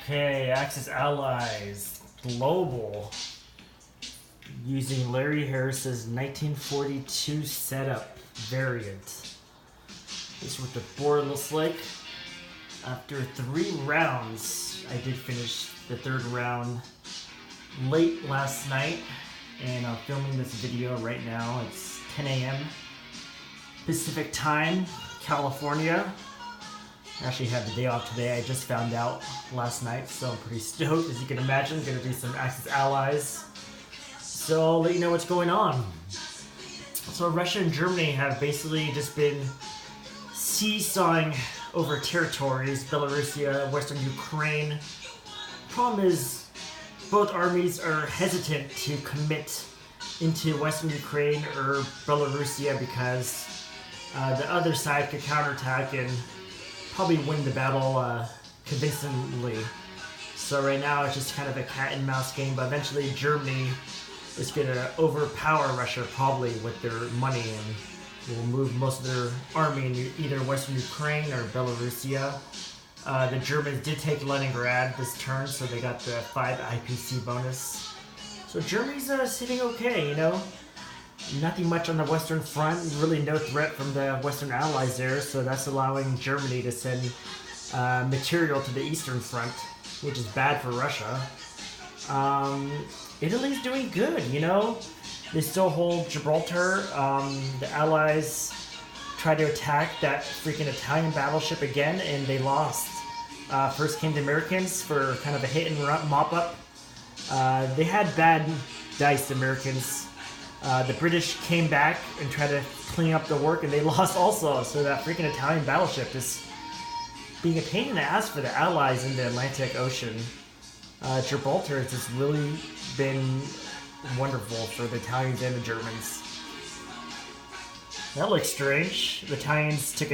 Okay, Axis&allies Global, using Larry Harris's 1942 setup variant. This is what the board looks like. After 3 rounds, I did finish the 3rd round late last night, and I'm filming this video right now. It's 10 a.m. Pacific time, California. I actually had the day off today. I just found out last night, so I'm pretty stoked. As you can imagine, gonna do some Axis&allies. So I'll let you know what's going on. So Russia and Germany have basically just been seesawing over territories, Belarusia, Western Ukraine. Problem is, both armies are hesitant to commit into Western Ukraine or Belarusia because the other side could counterattack and probably win the battle convincingly. So right now it's just kind of a cat and mouse game, but eventually Germany is going to overpower Russia probably with their money and will move most of their army in either Western Ukraine or Belarusia. The Germans did take Leningrad this turn, so they got the 5 IPC bonus. So Germany's sitting okay, you know. Nothing much on the Western front, really no threat from the Western allies there, so that's allowing Germany to send material to the Eastern front, which is bad for Russia. Italy's doing good, you know. They still hold Gibraltar. The allies tried to attack that freaking Italian battleship again, and they lost. First came the Americans for kind of a hit and run mop-up. They had bad dice, the Americans. The British came back and tried to clean up the work, and they lost also. So that freaking Italian battleship is being a pain in the ass for the Allies in the Atlantic Ocean. Gibraltar has just really been wonderful for the Italians and the Germans. That looks strange. The Italians took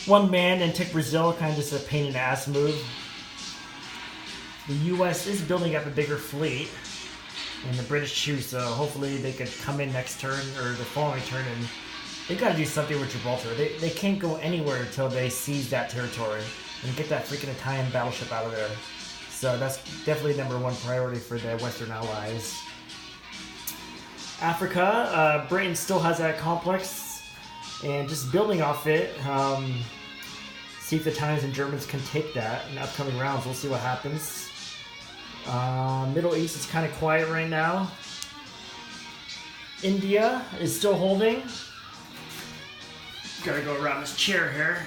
one man and took Brazil, kind of just a pain in the ass move. The US is building up a bigger fleet, and the British too, so hopefully they could come in next turn or the following turn, and they've got to do something with Gibraltar. They can't go anywhere until they seize that territory and get that freaking Italian battleship out of there. So that's definitely #1 priority for the Western allies. Africa, Britain still has that complex, and just building off it, see if the Italians and Germans can take that in upcoming rounds. We'll see what happens. Middle East is kind of quiet right now. India is still holding. Gotta go around this chair here.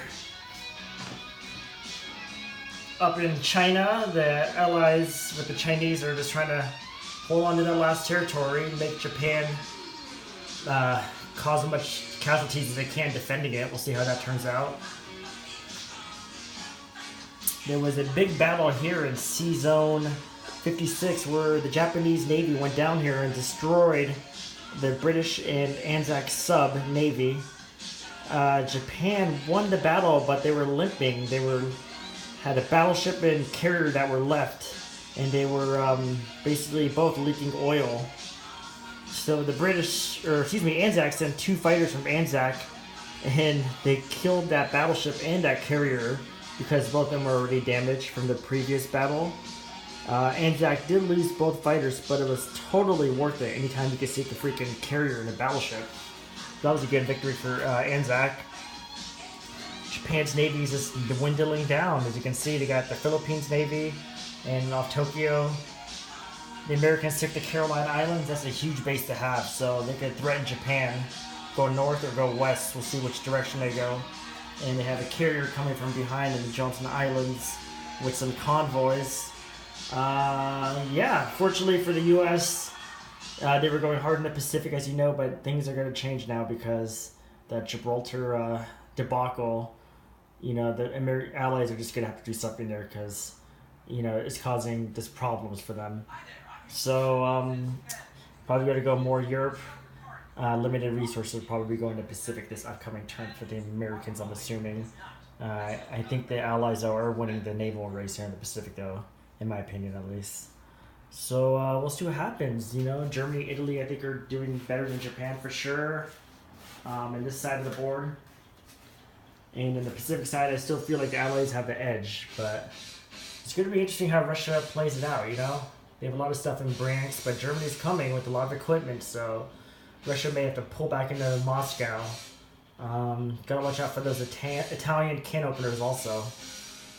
Up in China, the allies with the Chinese are just trying to hold on to that last territory, make Japan cause as much casualties as they can defending it. We'll see how that turns out. There was a big battle here in Sea Zone 56 where the Japanese Navy went down here and destroyed the British and Anzac sub Navy. Japan won the battle, but they were limping. They had a battleship and carrier that were left, and they were basically both leaking oil. So the Anzac sent 2 fighters from Anzac, and they killed that battleship and that carrier because both of them were already damaged from the previous battle. Anzac did lose both fighters, but it was totally worth it anytime you could sink a freaking carrier in a battleship. That was a good victory for Anzac. Japan's Navy is just dwindling down. As you can see, they got the Philippines Navy and off Tokyo. The Americans took the Caroline Islands. That's a huge base to have, so they could threaten Japan, go north or go west. We'll see which direction they go. And they have a carrier coming from behind in the Johnson Islands with some convoys. Yeah, fortunately for the U.S., they were going hard in the Pacific, as you know, but things are going to change now because that Gibraltar debacle, you know, the allies are just going to have to do something there because, you know, it's causing this problems for them. So, probably going to go more Europe. Limited resources, probably going to Pacific this upcoming turn for the Americans, I'm assuming. I think the allies are winning the naval race here in the Pacific, though, in my opinion, at least. So we'll see what happens. You know, Germany, Italy, I think are doing better than Japan for sure. In this side of the board, and in the Pacific side, I still feel like the Allies have the edge, but It's going to be interesting how Russia plays it out, you know? They have a lot of stuff in Bryansk, but Germany's coming with a lot of equipment, so Russia may have to pull back into Moscow. Gotta watch out for those Italian can openers also.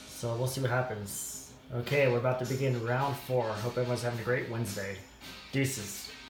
So we'll see what happens. Okay, we're about to begin round 4. Hope everyone's having a great Wednesday. Deuces.